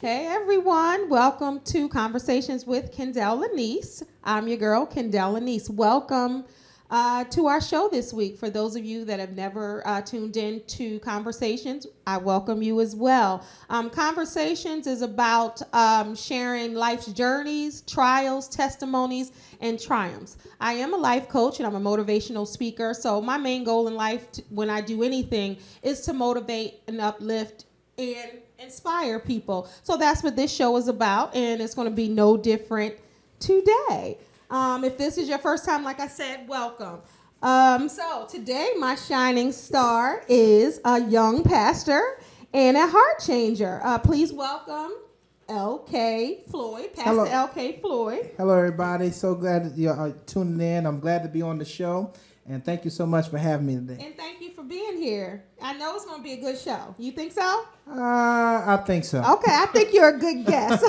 Hey everyone, welcome to Conversations with Kendell Anise. I'm your girl, Kendell Anise. Welcome to our show this week. For those of you that have never tuned in to Conversations, I welcome you as well. Conversations is about sharing life's journeys, trials, testimonies, and triumphs. I am a life coach and I'm a motivational speaker. So my main goal in life when I do anything is to motivate and uplift and inspire people. So that's what this show is about, and it's going to be no different today. If this is your first time, like I said, welcome. So today, my shining star is a young pastor and a heart changer. Please welcome L.K. Floyd, Pastor Hello. L.K. Floyd. Hello, everybody. So glad that you're tuning in. I'm glad to be on the show. And thank you so much for having me today. And thank you for being here. I know it's going to be a good show. You think so? I think so. Okay, I think you're a good guest.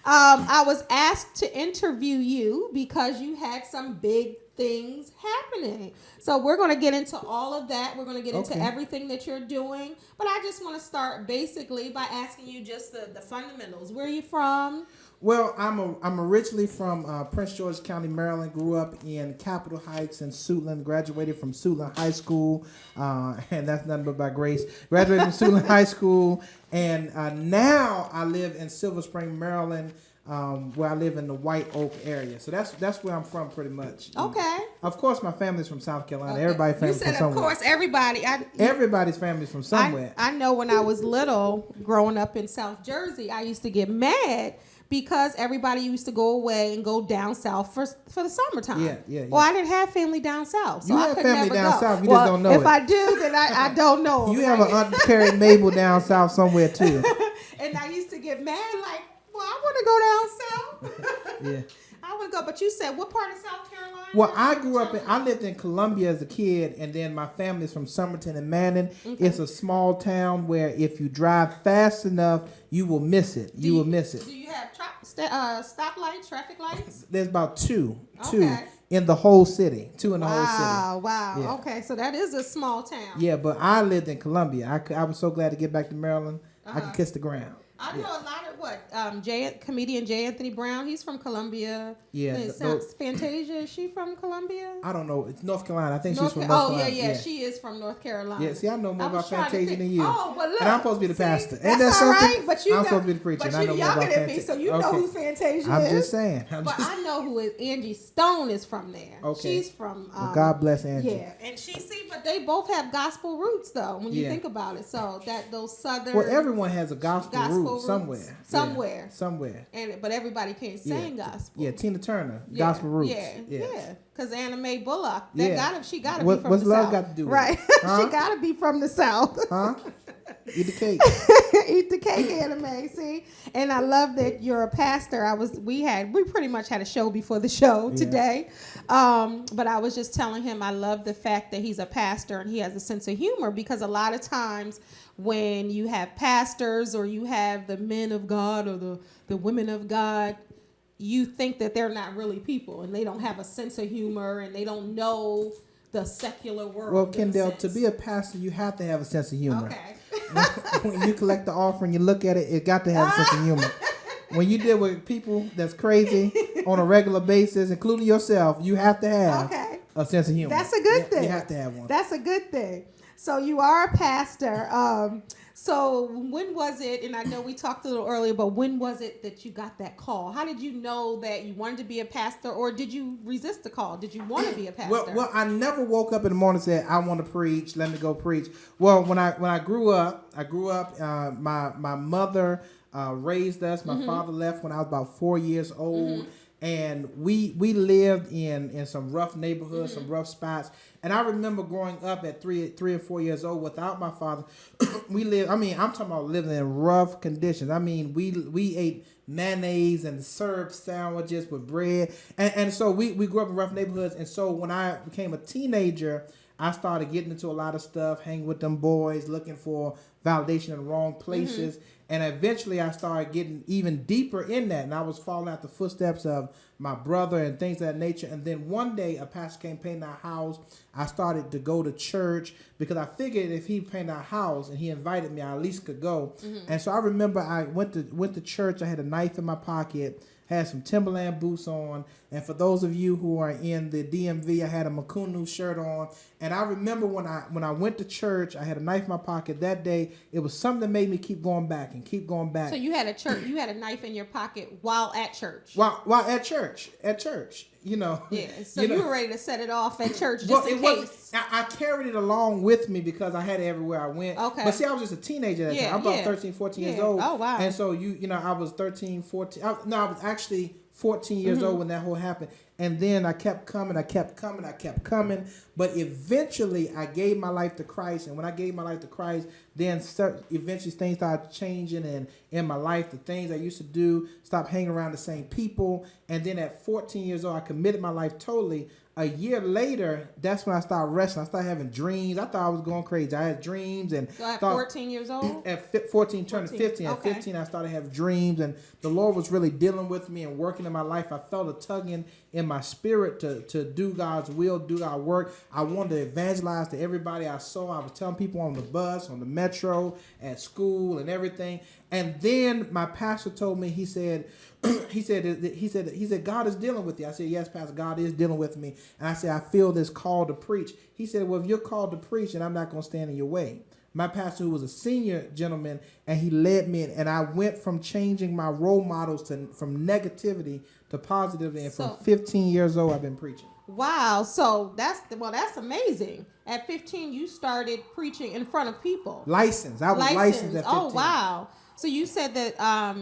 I was asked to interview you because you had some big things happening. So we're going to get into all of that. We're going to get into everything that you're doing. But I just want to start basically by asking you just the fundamentals. Where are you from? Well, I'm originally from Prince George's County, Maryland. Grew up in Capitol Heights and Suitland. Graduated from Suitland High School, and that's nothing but by grace. Graduated from Suitland High School, and now I live in Silver Spring, Maryland, where I live in the White Oak area. So that's where I'm from, pretty much. Okay. Of course, my family's from South Carolina. Everybody's family from somewhere. Of course, everybody. Everybody's family's from somewhere. I know when I was little, growing up in South Jersey, I used to get mad because everybody used to go away and go down south for the summertime. Yeah. Well, I didn't have family down south, so you I have could family never down go. south. You just don't know if it. If I do, then I don't know. You have an uncarried Mabel down south somewhere too. And I used to get mad, like, well, I want to go down south. Yeah. I want to go, but you said what part of South Carolina? Well, I lived in Columbia as a kid, and then my family's from Somerton and Manning. Okay. It's a small town where if you drive fast enough, you will miss it. You will miss it. Do you have stoplights, traffic lights? There's about two in the whole city. Two in the whole city. Wow. Yeah. Okay, so that is a small town. Yeah, but I lived in Columbia. I was so glad to get back to Maryland. I could kiss the ground. I know a lot of comedian J. Anthony Brown. He's from Columbia. Yeah. Fantasia, is she from Columbia? I don't know. It's North Carolina. I think she's from North Carolina. Yeah. She is from North Carolina. Yeah. See, I know more about Fantasia than you. Oh, but look, and I'm supposed to be the pastor. Ain't that something? Right, but I'm supposed to be the preacher. But and I know you're more about younger than me, Fantasia. so you know who Fantasia is. I'm just saying. I know who is Angie Stone is from there. Okay. She's from. Well, God bless Angie. Yeah, and but they both have gospel roots though. When you think about it, so that those southern. Well, everyone has a gospel root somewhere. Somewhere. But everybody can't sing gospel. Yeah, Tina Turner, gospel roots. Yeah. Because Anna Mae Bullock, she gotta be from the South. What's love got to do with right. it? Huh? She gotta be from the South. Huh? Eat the cake. Eat the cake, Anna Mae. See, and I love that you're a pastor. We pretty much had a show before the show today, but I was just telling him I love the fact that he's a pastor and he has a sense of humor, because a lot of times when you have pastors or you have the men of God or the women of God, you think that they're not really people and they don't have a sense of humor and they don't know the secular world. Well, Kendell, to be a pastor, you have to have a sense of humor. Okay. When you collect the offering, you look at it, it got to have a sense of humor. When you deal with people that's crazy on a regular basis, including yourself, you have to have a sense of humor. That's a good thing. You have to have one. That's a good thing. So you are a pastor. So when was it, and I know we talked a little earlier, but when was it that you got that call? How did you know that you wanted to be a pastor, or did you resist the call? Did you want to be a pastor? Well, I never woke up in the morning and said, I want to preach, let me go preach. Well, when I grew up, my mother raised us. My father left when I was about 4 years old. And we lived in some rough neighborhoods, some rough spots. And I remember growing up at 3 or 4 years old without my father. I'm talking about living in rough conditions. I mean, we ate mayonnaise and served sandwiches with bread. And so we grew up in rough neighborhoods. And so when I became a teenager, I started getting into a lot of stuff, hanging with them boys, looking for validation in the wrong places. And eventually I started getting even deeper in that. And I was following out the footsteps of my brother and things of that nature. And then one day a pastor came painting our house. I started to go to church because I figured if he painted our house and he invited me, I at least could go. And so I remember I went to church. I had a knife in my pocket, had some Timberland boots on. And for those of you who are in the DMV, I had a Makunu shirt on. And I remember when I went to church, I had a knife in my pocket that day. It was something that made me keep going back and keep going back. So you had a knife in your pocket while at church. While at church, Yeah. So you were ready to set it off at church just in case. I carried it along with me because I had it everywhere I went. Okay. But see, I was just a teenager at that time. I'm about 13, 14 years old. Oh, wow. And so I was 13, 14. I was actually 14 years old when that whole happened. And then I kept coming. But eventually I gave my life to Christ. And when I gave my life to Christ, then eventually things started changing. And in my life, the things I used to do, stopped hanging around the same people. And then at 14 years old, I committed my life totally. A year later, that's when I started wrestling. I started having dreams. I thought I was going crazy. I had dreams. And so at 14 years old? At 14, turning 15. At 15, I started having dreams. And the Lord was really dealing with me and working in my life. I felt a tugging in my spirit to do God's will, do God's work. I wanted to evangelize to everybody I saw. I was telling people on the bus, on the metro, at school, and everything. And then my pastor told me, he said, God is dealing with you. I said, yes, Pastor, God is dealing with me. And I said, I feel this call to preach. He said, well, if you're called to preach, then I'm not going to stand in your way. My pastor, who was a senior gentleman, and he led me in, and I went from changing my role models from negativity to positivity. And from 15 years old, I've been preaching. Wow. So that's amazing. At 15, you started preaching in front of people. Licensed. I was licensed at 15. Oh, wow. So you said that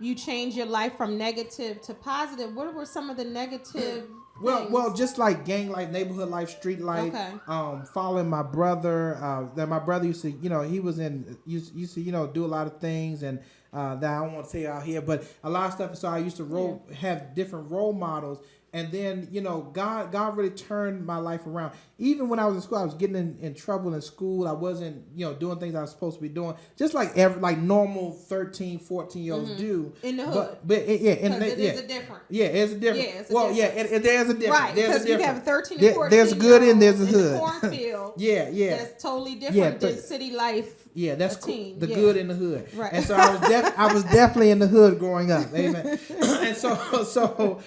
you changed your life from negative to positive. What were some of the negative Well, just like gang life, neighborhood life, street life. Okay. Following my brother. That my brother used to, he was used to, do a lot of things, and that I don't want to say out here, but a lot of stuff. So I used to have different role models. And then, God really turned my life around. Even when I was in school, I was getting in trouble in school. I wasn't, doing things I was supposed to be doing. Just like normal 13, 14-year-olds do. In the hood. But it is a difference. Yeah, it's a difference. Yeah, it's a difference. There's a difference. Right, because you have 13 and 14 there's good and there's a hood. In the cornfield. Yeah. That's totally different than city life. Yeah, that's cool. The good in the hood. Right. And so I was definitely in the hood growing up. Amen. And so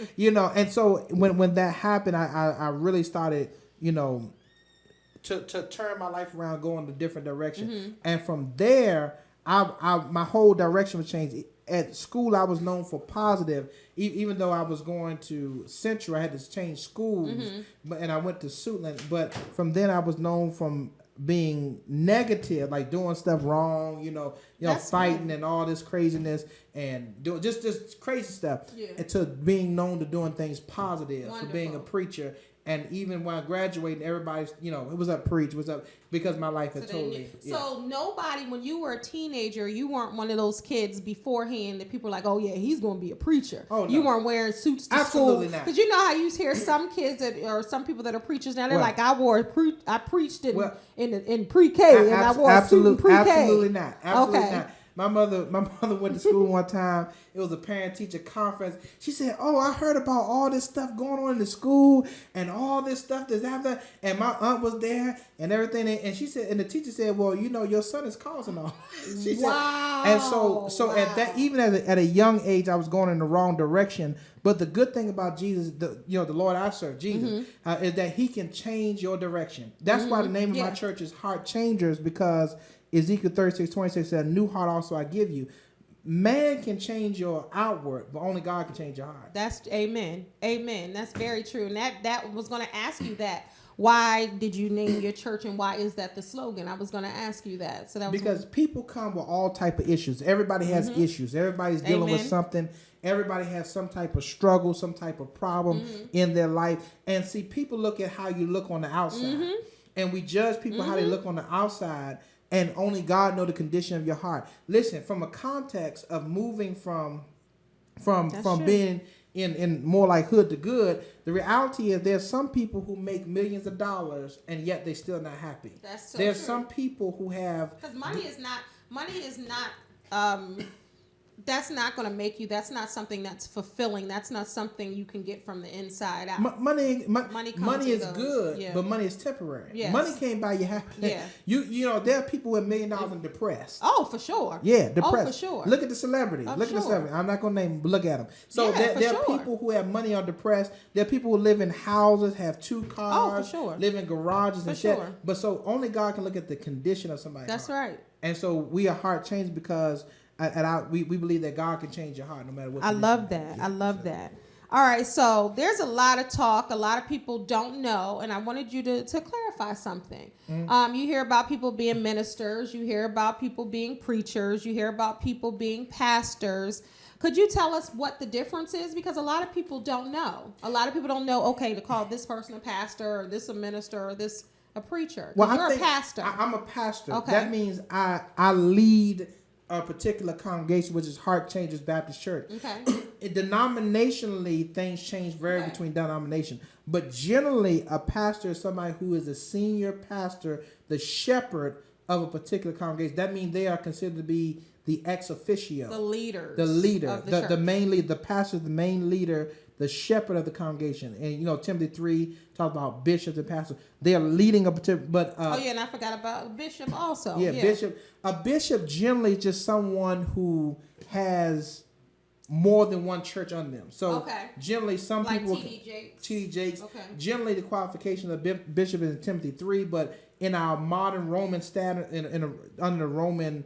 and so when that happened, I really started, to turn my life around, go in a different direction. And from there, my whole direction was changed. At school, I was known for positive. Even though I was going to Central, I had to change schools, and I went to Suitland. But from then, I was known from being negative, like doing stuff wrong, fighting and all this craziness and doing just crazy stuff, and to being known to doing things positive. Wonderful. For being a preacher. And even when I graduated, everybody's, it was up preach, was up, because my life had totally. So nobody, when you were a teenager, you weren't one of those kids beforehand that people were like, oh yeah, he's going to be a preacher. Oh, no. You weren't wearing suits to Absolutely school. not. Because how you hear some kids or some people that are preachers now, they're like, I preached in pre-K and I wore a suit in pre-K. Absolutely not. Absolutely not. My mother went to school one time. It was a parent-teacher conference. She said, "Oh, I heard about all this stuff going on in the school and all this stuff that's happening." And my aunt was there and everything. And she said, and the teacher said, "Well, your son is causing all." She wow. Said, and so at that, even at a young age, I was going in the wrong direction. But the good thing about Jesus, the Lord I serve, Jesus, is that He can change your direction. That's why the name of my church is Heart Changers, because Ezekiel 36:26 said, "A new heart also I give you." Man can change your outward, but only God can change your heart. That's amen. That's very true. And that was going to ask you that. Why did you name your church, and why is that the slogan? I was going to ask you that. So that was because people come with all type of issues. Everybody has issues. Everybody's dealing with something. Everybody has some type of struggle, some type of problem in their life. And see, people look at how you look on the outside, and we judge people how they look on the outside. And only God know the condition of your heart. Listen, from a context of moving from being in more like hood to good, the reality is there's some people who make millions of dollars and yet they still not happy. That's so There's true. some people who have Because money is not that's not going to make you. That's not something that's fulfilling. That's not something you can get from the inside out. money is goes. good, Yeah. but money is temporary. Yes. Money can't buy you happiness. Yeah. You know there are people with $1 million and depressed. Oh, for sure. Yeah, depressed. Oh, for sure. Look at the celebrity. Oh, Look at the sure. celebrity. I'm not gonna name them, but look at them. So Yeah, there for are sure. people who have money are depressed. There are people who live in houses, have 2 cars, Oh, for sure. live in garages For and shit. sure. But so only God can look at the condition of somebody's That's heart. right. And so we are heart changed because we believe that God can change your heart no matter what. I condition love you're in. that. Yeah, I love so. that. All right, so there's a lot of talk. A lot of people don't know, and I wanted you to clarify something. You hear about people being ministers. You hear about people being preachers. You hear about people being pastors. Could you tell us what the difference is? Because a lot of people don't know. A lot of people don't know, okay, to call this person a pastor or this a minister or this a preacher. Well, You're a pastor. I'm a pastor. Okay. That means I lead a particular congregation, which is Heart Changers Baptist Church. Okay. Denominationally, things change vary Okay. between denominations. But generally, a pastor is somebody who is the senior pastor, the shepherd of a particular congregation. That means they are considered to be the ex officio. The leaders. The leader. Of the The church. main leader. The pastor is the main leader, the shepherd of the congregation. And, Timothy 3 talks about bishops and pastors. They are leading a particular, but... Oh, yeah, and I forgot about bishop also. Yeah, bishop. A bishop generally is just someone who has more than one church under them. So Okay. generally, some Like people T.D. Jakes. T.D. Jakes. Okay. Generally, the qualification of bishop is in Timothy 3, but in our modern Roman standard, under the Roman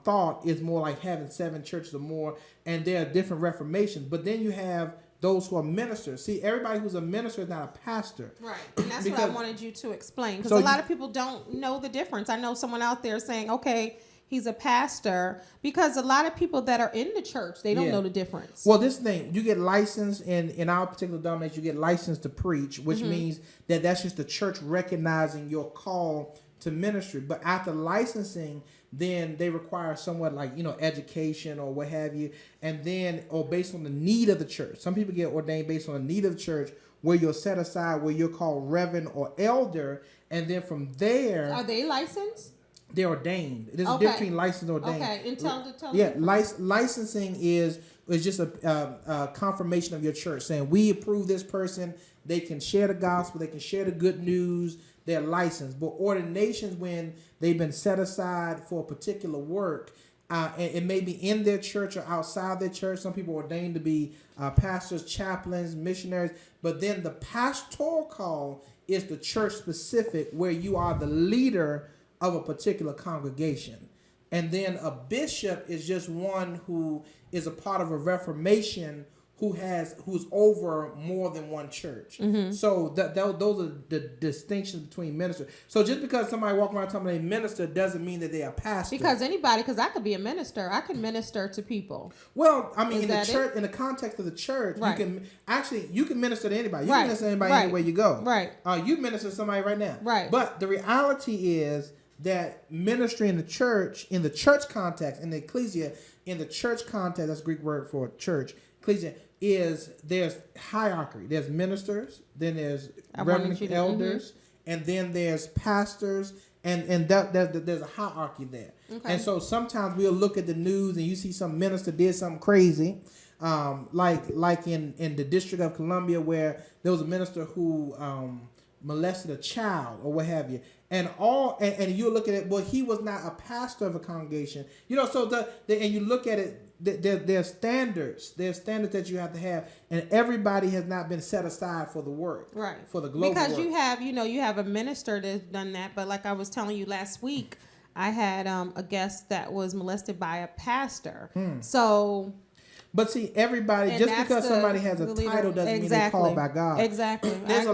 thought, is more like having 7 churches or more, and there are different reformations. But then you have those who are ministers. See, everybody who's a minister is not a pastor. Right, and that's what I Because- wanted you to explain, because So a lot of people don't know the difference. I know someone out there saying, okay, he's a pastor, because a lot of people that are in the church, they don't Yeah. know the difference. Well, this thing, you get licensed in our particular denomination, you get licensed to preach, which means that that's just the church recognizing your call to ministry. But after licensing, then they require somewhat like, education or what have you. And then, or based on the need of the church. Some people get ordained based on the need of the church, where you're set aside, where you're called reverend or elder. And then from there, Are they licensed? they're ordained. There's a Okay. difference between licensed and ordained. Okay, and tell Yeah, me. licensing is just a confirmation of your church saying we approve this person. They can share the gospel. They can share the good news. They're licensed. But ordinations, when they've been set aside for a particular work, and it may be in their church or outside their church. Some people are ordained to be pastors, chaplains, missionaries. But then the pastoral call is the church specific, where you are the leader of a particular congregation. And then a bishop is just one who is a part of a reformation who's over more than one church. So those are the distinctions between ministers. So just because somebody walking around talking about a minister doesn't mean that they are pastor. Because I could be a minister. I can minister to people. Well, I mean, Is in the that church, in the context of the church, Right. you can minister to anybody. You Right. can minister to anybody Right. anywhere you go. Right. You minister to somebody right now. Right. But the reality is that ministry in the church context, in the ecclesia, in the church context, that's a Greek word for church, ecclesia, there's hierarchy. There's ministers, then there's reverend elders, and then there's pastors, and there's a hierarchy there. Okay. And so sometimes we'll look at the news and you see some minister did something crazy, like in the District of Columbia, where there was a minister who molested a child or what have you. And you look at it, well, he was not a pastor of a congregation. So and you look at it, there's standards. There's standards that you have to have, and everybody has not been set aside for the work, Right. For the global because work. you have a minister that's done that, but like I was telling you last week, I had a guest that was molested by a pastor. So, But see, everybody, and just that's because somebody has a the leader. title doesn't mean Exactly. they're called by God. Exactly. There's a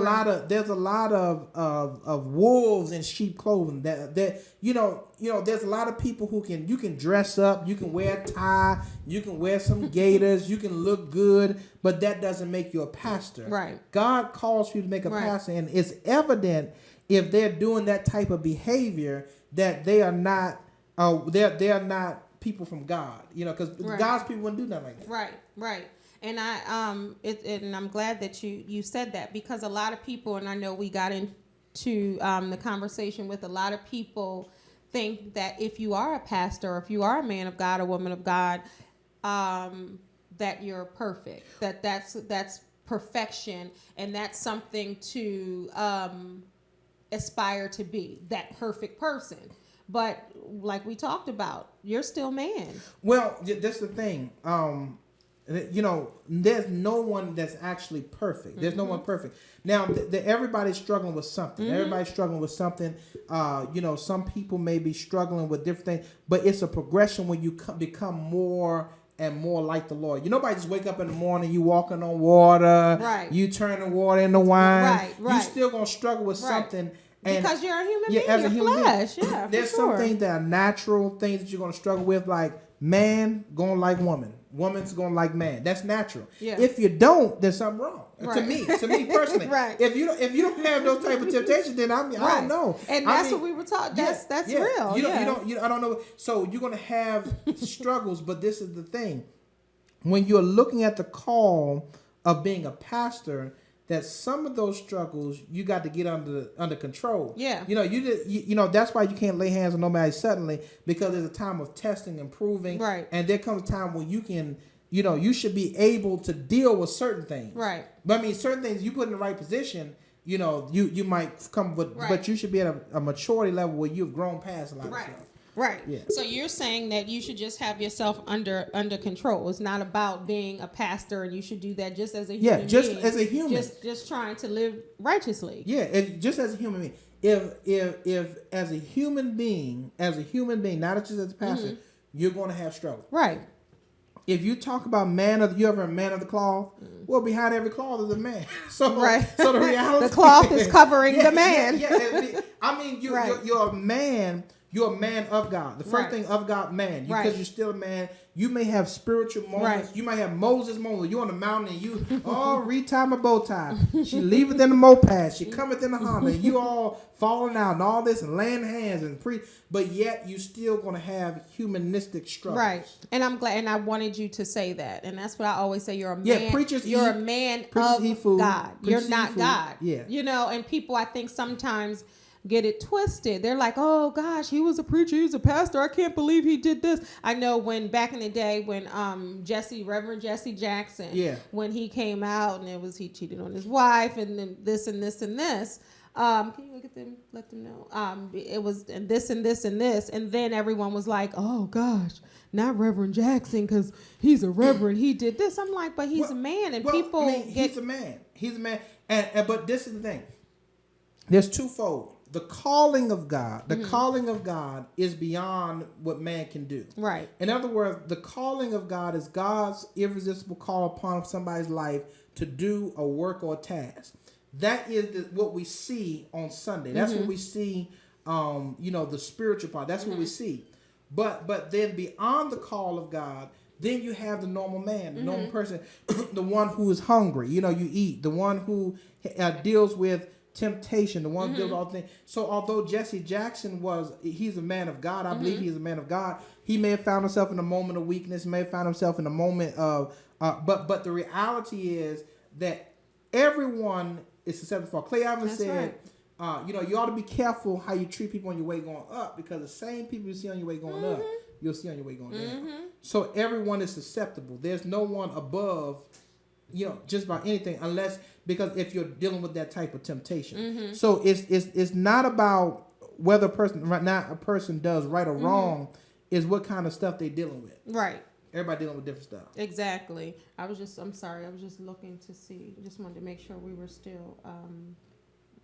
lot of wolves in sheep clothing. That there's a lot of people who you can dress up, you can wear a tie, you can wear some gaiters, you can look good, but that doesn't make you a pastor. Right. God calls you to make a Right. pastor, and it's evident if they're doing that type of behavior that they are not they're not people from God, because Right. God's people wouldn't do nothing like that. Right. And and I'm glad that you said that, because a lot of people, and I know we got into the conversation with a lot of people, think that if you are a pastor, or if you are a man of God or woman of God, that you're perfect. That's perfection, and that's something to aspire to be, that perfect person. But like we talked about, you're still man. Well, that's the thing. There's no one that's actually perfect. There's no one perfect. Now, everybody's struggling with something. Everybody's struggling with something. Some people may be struggling with different things, but it's a progression when you become more and more like the Lord. Nobody just wake up in the morning, you walking on water, right? You turn the water into wine. Right. You still gonna struggle with something. And because you're a human being, as a human flesh. Being. Yeah, there's some things that are natural things that you're gonna struggle with, like man gonna like woman, woman's gonna like man. That's natural. Yeah. If you don't, there's something wrong. Right. To me personally. Right. If you don't have those type of temptations, then I don't know. And that's what we were taught. That's real. I don't know. So you're gonna have struggles, but this is the thing: when you're looking at the call of being a pastor, that some of those struggles you got to get under control. Yeah. That's why you can't lay hands on nobody suddenly, because there's a time of testing and proving. Right. And there comes a time when you can, you should be able to deal with certain things. Right. But I mean, certain things you put in the right position, you might come with, but you should be at a maturity level where you've grown past a lot of stuff. Right. Yeah. So you're saying that you should just have yourself under control. It's not about being a pastor, and you should do that just as a human being. Just as a human. Just trying to live righteously. Yeah, just as a human being. If as a human being, not just as a pastor, you're going to have struggle. Right. If you talk about you ever a man of the cloth? Well, behind every cloth is a man. So the reality, the cloth is covering the man. I mean, you're a man. You're a man of God. The first thing of God, man. Because you're still a man. You may have spiritual moments. You might have Moses moments. You're on the mountain and you, retie my bow tie. She leaveth in the moped. She cometh in the Honda. And you all falling out and all this and laying hands and but yet you still going to have humanistic struggles. Right. And I'm glad, and I wanted you to say that. And that's what I always say. You're a man. Yeah, preachers You're a man of God. You're not God. Yeah. And people, I think sometimes get it twisted. They're like, oh gosh, he was a preacher, he was a pastor, I can't believe he did this. I know when back in the day when Reverend Jesse Jackson, when he came out and he cheated on his wife and then this and this and this. Can you look at them, let them know? It was and this and this and this, and then everyone was like, oh gosh, not Reverend Jackson because he's a reverend, he did this. I'm like, but he's a man, and people he's a man. And but this is the thing. There's twofold. The calling of God is beyond what man can do. Right. In other words, the calling of God is God's irresistible call upon somebody's life to do a work or a task. That is what we see on Sunday. That's what we see, the spiritual part. That's what we see. But then beyond the call of God, then you have the normal man, the normal person, the one who is hungry. You eat. The one who deals with temptation, the one who deals with all things. So although Jesse Jackson he's a man of God, I believe he's a man of God. He may have found himself in a moment of weakness, may have found himself in a moment of, but the reality is that everyone is susceptible for. Clay Evans said, right. You ought to be careful how you treat people on your way going up, because the same people you see on your way going up, you'll see on your way going down. So everyone is susceptible. There's no one above, just about anything, because if you're dealing with that type of temptation. So it's not about whether a person does right or wrong, is what kind of stuff they're dealing with. Right. Everybody dealing with different stuff. Exactly. I'm sorry. I was just looking to see. Just wanted to make sure we were still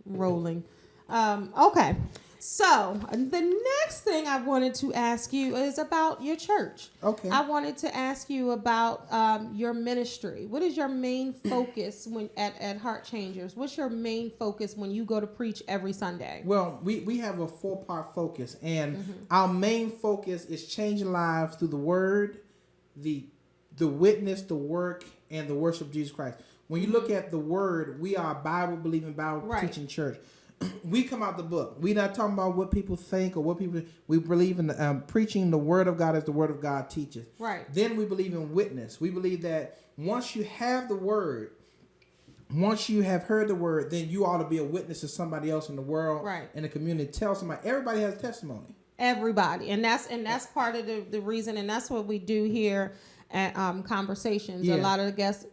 rolling. Okay. So the next thing I wanted to ask you is about your church. Okay. I wanted to ask you about your ministry. What is your main focus when at Heart Changers? What's your main focus when you go to preach every Sunday? Well, we have a 4-part focus, and our main focus is changing lives through the word, the witness, the work, and the worship of Jesus Christ. When you look at the word, we are a Bible-believing, Bible-teaching church. we come out the book. We're not talking about what people think or what people. We believe in preaching the word of God as the word of God teaches. Right. Then we believe in witness. We believe that once you have the word, once you have heard the word, then you ought to be a witness to somebody else in the world, right, in the community. Tell somebody. Everybody has a testimony. Everybody, and that's part of the reason, and that's what we do here at Conversations. Yeah. A lot of the guests,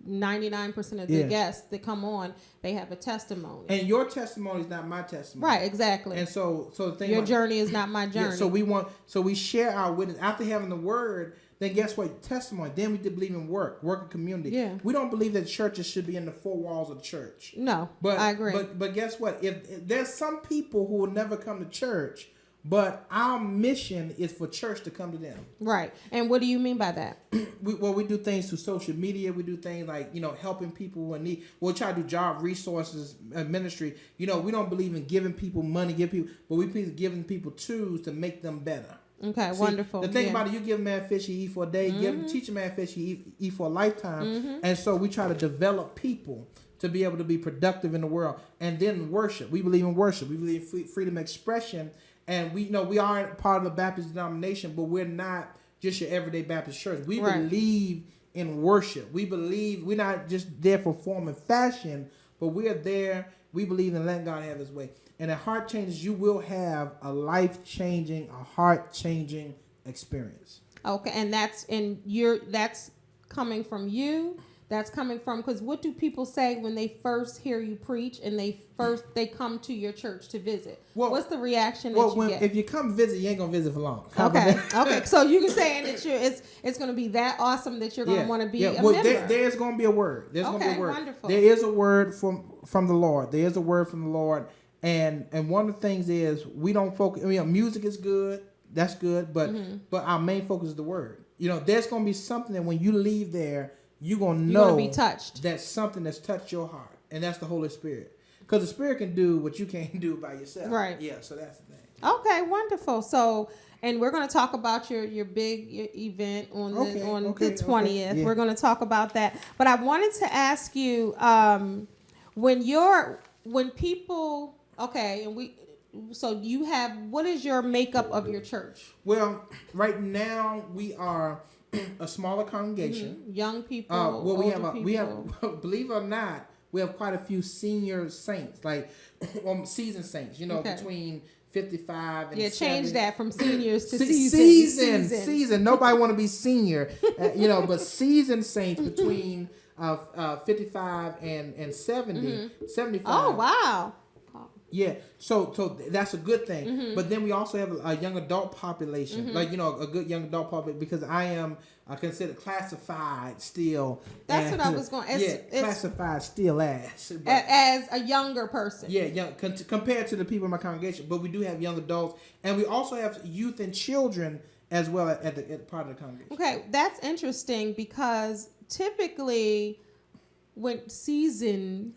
99% of the guests that come on, they have a testimony. And your testimony is not my testimony. Right, exactly. And so the thing, your journey is not my journey. Yeah, so we share our witness after having the word. Then guess what? Testimony. Then we believe in work and community. Yeah. We don't believe that churches should be in the four walls of the church. No, but I agree. But guess what? If there's some people who will never come to church, but our mission is for church to come to them. Right. And what do you mean by that? We do things through social media. We do things like, helping people in need. We'll try to do job resources ministry. We don't believe in giving people money, but we believe in giving people tools to make them better. Okay, See, wonderful. The thing about it, you give a man fish, he eat for a day. Teach a man fish, he eat for a lifetime. And so we try to develop people to be able to be productive in the world. And then worship. We believe in worship. We believe in freedom of expression. And we are part of the Baptist denomination, but we're not just your everyday Baptist church. We believe in worship. We believe we're not just there for form and fashion, but we're there. We believe in letting God have his way. And at Heart Changes, you will have a life-changing, a heart-changing experience. Okay, and that's coming from you. That's coming from, because what do people say when they first hear you preach and they come to your church to visit? Well, what's the reaction that you get? If you come visit, you ain't gonna visit for long. Okay. So you can say that it's gonna be that awesome that you're gonna want to be a member. There's gonna be a word. There's gonna be a word. Wonderful. There is a word from the Lord. There is a word from the Lord, and one of the things is we don't focus. Music is good. That's good, but our main focus is the word. There's gonna be something that when you leave there, you're going to know be touched. That's something that's touched your heart. And that's the Holy Spirit. Because the Spirit can do what you can't do by yourself. Right. Yeah, so that's the thing. Okay, wonderful. So, and we're going to talk about your big event on the 20th. Okay, yeah. We're going to talk about that. But I wanted to ask you, when people, what is your makeup of your church? Well, right now we are a smaller congregation. Young people. We have believe it or not, we have quite a few senior saints, like seasoned saints, between 55 and 70. Change that from seniors to seasoned. Nobody want to be senior, but seasoned saints between 55 and 70, 75. Oh, wow. Yeah, so that's a good thing. But then we also have a young adult population, a good young adult population, because I am considered classified still. That's what I was going. Classified still as a younger person. Yeah, young compared to the people in my congregation. But we do have young adults, and we also have youth and children as well at the part of the congregation. Okay, that's interesting, because typically when seasoned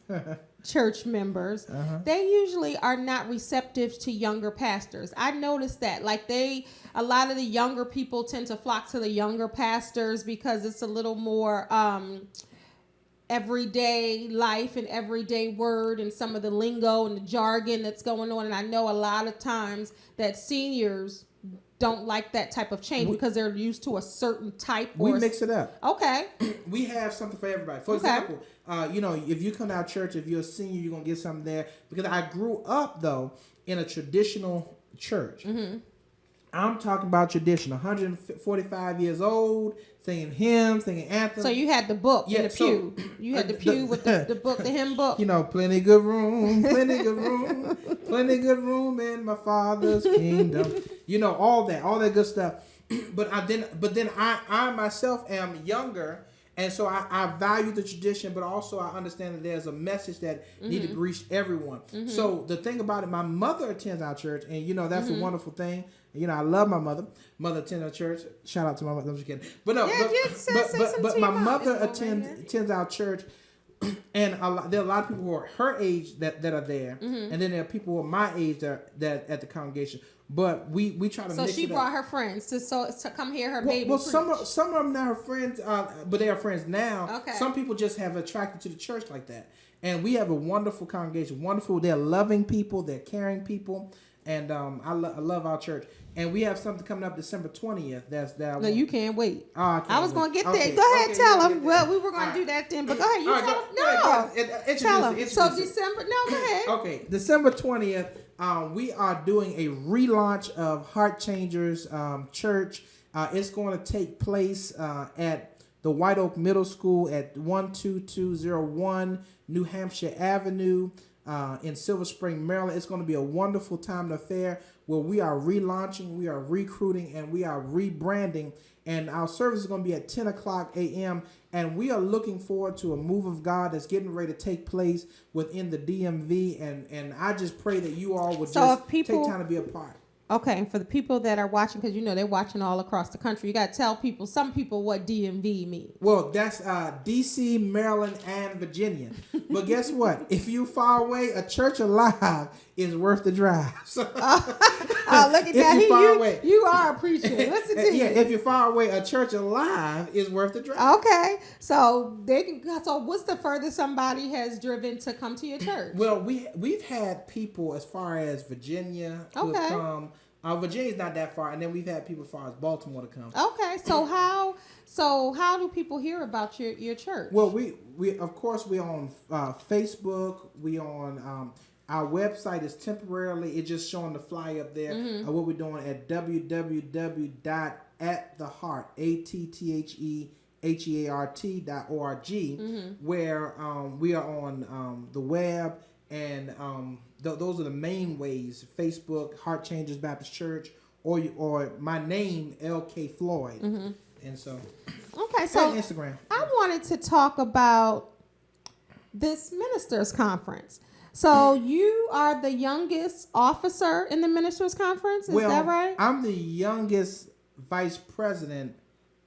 church members, they usually are not receptive to younger pastors. I noticed that, a lot of the younger people tend to flock to the younger pastors because it's a little more everyday life and everyday word and some of the lingo and the jargon that's going on. And I know a lot of times that seniors don't like that type of change because they're used to a certain type. We mix it up. Okay. We have something for everybody. For example, if you come to our church, if you're a senior, you're going to get something there. Because I grew up, though, in a traditional church. I'm talking about tradition. 145 years old, singing hymns, singing anthems. So you had the book in the pew. You had the pew with the book, the hymn book. Plenty good room, plenty good room, plenty good room in my Father's kingdom. All that good stuff. But then I myself am younger, and so I value the tradition, but also I understand that there's a message that need to reach everyone. So the thing about it, my mother attends our church, and that's a wonderful thing. I love my mother. Mother attends our church. Shout out to my mother. I'm just kidding. But no, but my mother attends our church, and there are a lot of people who are her age that are there, and then there are people who are my age that at the congregation. But we try to. So she brought her friends to come hear her baby. Well, some of them are her friends, but they are friends now. Okay. Some people just have attracted to the church like that, And we have a wonderful congregation. Wonderful. They're loving people. They're caring people. And I love our church. And we have something coming up December 20th. No, you can't wait. Oh, I was going to get there. Okay. Go ahead, tell them. Yeah. Well, we were going to do that then, but go ahead. You tell them. No. Tell them. So December. No, go ahead. Okay, December 20th, we are doing a relaunch of Heart Changers Church. It's going to take place at the White Oak Middle School at 12201 New Hampshire Avenue in Silver Spring, Maryland. It's going to be a wonderful time and affair where we are relaunching, we are recruiting, and we are rebranding. And our service is going to be at 10 o'clock a.m. And we are looking forward to a move of God that's getting ready to take place within the DMV. And I just pray that you all would take time to be a part. Okay, and for the people that are watching, because they're watching all across the country, you got to tell some people what DMV means. Well, that's D.C., Maryland, and Virginia. But guess what? If you're far away, a church alive is worth the drive. So, look at that. You are a preacher. Listen to you. Yeah, if you're far away, a church alive is worth the drive. Okay, so So what's the furthest somebody has driven to come to your church? Well, we've had people as far as Virginia who have come. Virginia's not that far, and then we've had people as far as Baltimore to come. Okay, so how do people hear about your church? Well, we of course we're on Facebook. We on our website is temporarily. It's just showing the flyer up there. What we're doing at www.atttheheart.org, where we are on the web. And those are the main ways: Facebook, Heart Changers Baptist Church, or my name, L.K. Floyd. And so, so and Instagram. I wanted to talk about this ministers' conference. So you are the youngest officer in the ministers' conference. Is that right? I'm the youngest vice president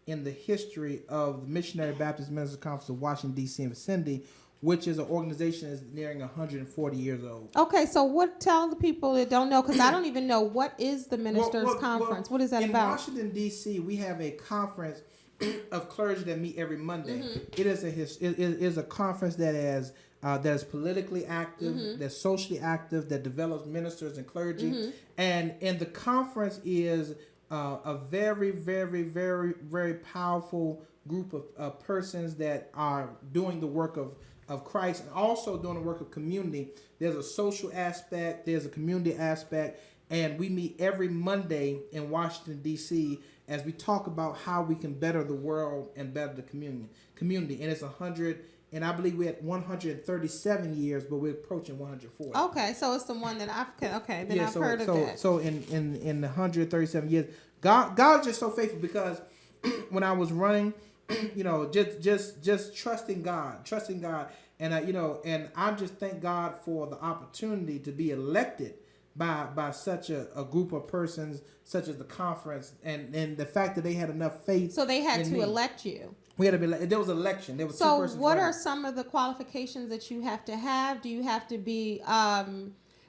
in the history of the Missionary Baptist Ministers Conference of Washington, D.C. and vicinity, which is an organization that's nearing 140 years old. Okay, so tell the people that don't know, because I don't even know, what is the Ministers' Conference? What is that about? In Washington, D.C., we have a conference of clergy that meet every Monday. It is a conference that is politically active, that's socially active, that develops ministers and clergy. And the conference is a very, very, very, very powerful group of persons that are doing the work of Christ and also doing the work of community. There's a social aspect, there's a community aspect, and we meet every Monday in Washington, D.C. as we talk about how we can better the world and better the community. And it's 100, and I believe we're at 137 years, but we're approaching 140. Okay, so it's the one that I've heard of that. So in the 137 years, God's just so faithful, because when I was running, just trusting God, and and I just thank God for the opportunity to be elected by such a group of persons, such as the conference, and the fact that they had enough faith. So they had to elect you. We had to be. There was an election. There was so two persons. What are some of the qualifications that you have to have? Do you have to be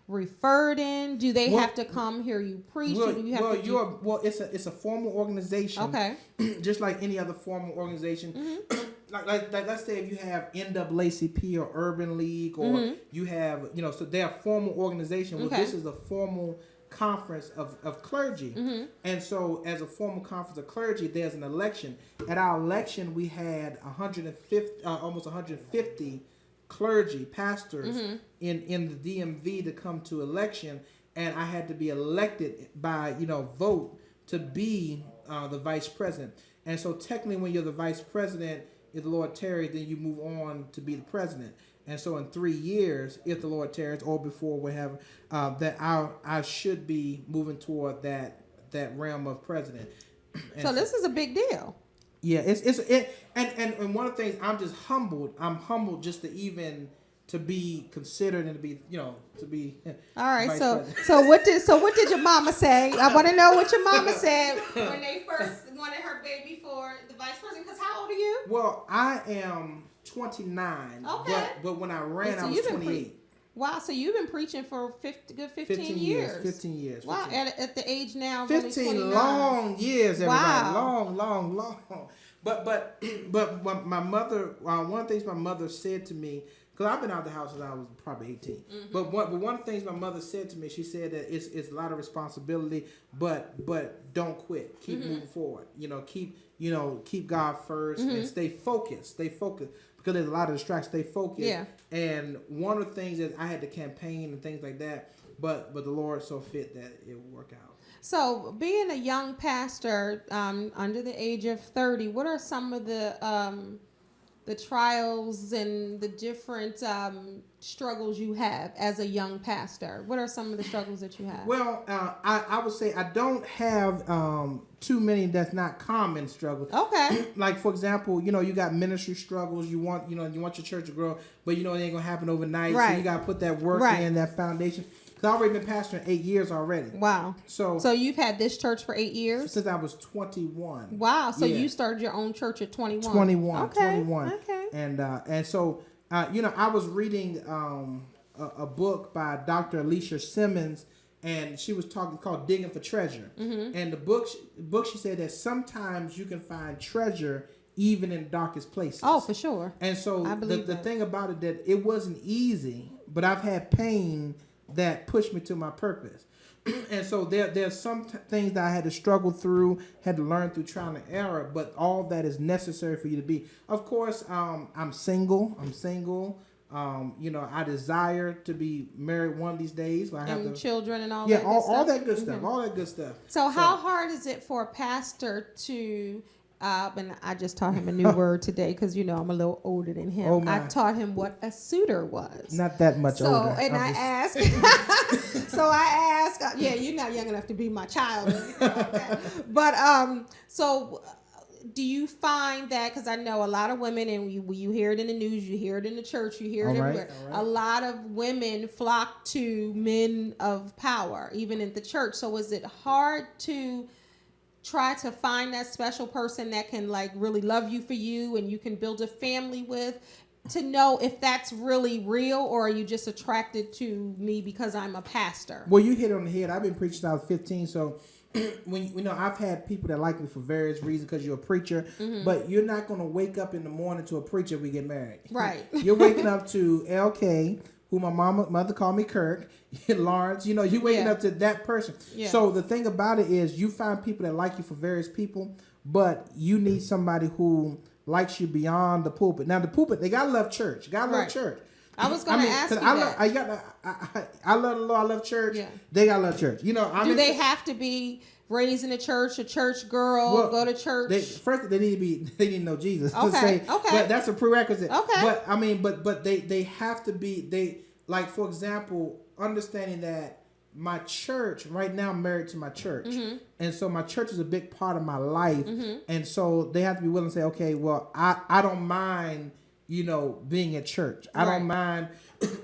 referred in? Do they have to come hear you preach? It's a formal organization. Okay. Just like any other formal organization. Like let's say if you have NAACP or Urban League, or you have so they're a formal organization. Well, this is a formal conference of clergy, and so as a formal conference of clergy, there's an election. At our election, we had almost 150 clergy pastors in the DMV to come to election, and I had to be elected by vote to be the vice president. And so technically, when you're the vice president, if the Lord tarries, then you move on to be the president. And so in 3 years, if the Lord tarries, or before we have that, I should be moving toward that realm of president. So this is a big deal. Yeah, and one of the things, I'm just humbled. I'm humbled just to even to be considered and to be to be. All right. So what did your mama say? I want to know what your mama said when they first wanted her baby for the vice president. Because how old are you? Well, I am 29. Okay. But when I ran, I was 28. Wow, so you've been preaching for 15 years. 15 years. Wow, at the age now of 15 long years, everybody. Wow. Long. But my mother, one of the things my mother said to me, because I've been out the house since I was probably 18. Mm-hmm. But one of the things my mother said to me, she said that it's a lot of responsibility, but don't quit. Keep Mm-hmm. moving forward. Keep God first and stay focused. Because there's a lot of distractions. Stay focused. Yeah. And one of the things is I had to campaign and things like that, but the Lord saw fit that it would work out. So, being a young pastor under the age of 30, what are some of the trials and the different struggles you have as a young pastor? What are some of the struggles that you have? Well, I would say I don't have too many that's not common struggles. Okay. Like, for example, you got ministry struggles. You want your church to grow, but it ain't gonna happen overnight. Right. So you gotta put that work in, that foundation. I've already been pastoring 8 years already. Wow. So you've had this church for 8 years? Since I was 21. Wow. So yeah. you started your own church at 21. 21. Okay. 21. Okay. And so, I was reading a book by Dr. Alicia Simmons, and she was talking called Digging for Treasure. Mm-hmm. And the book she said that sometimes you can find treasure even in darkest places. Oh, for sure. And so I believe the thing about it that it wasn't easy, but I've had pain that pushed me to my purpose. And so there's some things that I had to struggle through, had to learn through trial and error, but all that is necessary for you to be. Of course, I'm single. I desire to be married one of these days. But I have children and all that good stuff. all that good stuff. Mm-hmm. All that good stuff. So how hard is it for a pastor to... and I just taught him a new word today because, I'm a little older than him. Oh my. I taught him what a suitor was. Not that much older. And I asked, yeah, you're not young enough to be my child. Okay. But, so do you find that, because I know a lot of women, and you hear it in the news, you hear it in the church, you hear it everywhere. Right. A lot of women flock to men of power, even in the church. So is it hard to try to find that special person that can really love you for you and you can build a family with, to know if that's really real, or are you just attracted to me because I'm a pastor? Well, you hit it on the head. I've been preaching since I was 15, so I've had people that like me for various reasons because you're a preacher, mm-hmm. but you're not going to wake up in the morning to a preacher we get married. Right. You're waking up to LK, who my mother called me Kirk, Lawrence, you're waking up to that person. Yeah. So the thing about it is you find people that like you for various people, but you need somebody who likes you beyond the pulpit. Now the pulpit, they gotta love church. Love church. I was going to ask you that. I love the Lord. I love church. Yeah. They gotta love church. Do they have to be raised in a church girl, go to church? They need to know Jesus. Okay. But that's a prerequisite. Okay. But they have to be, for example, understanding that my church right now, I'm married to my church, mm-hmm. and so my church is a big part of my life, mm-hmm. and so they have to be willing to say, okay, well, I don't mind, being at church. I don't mind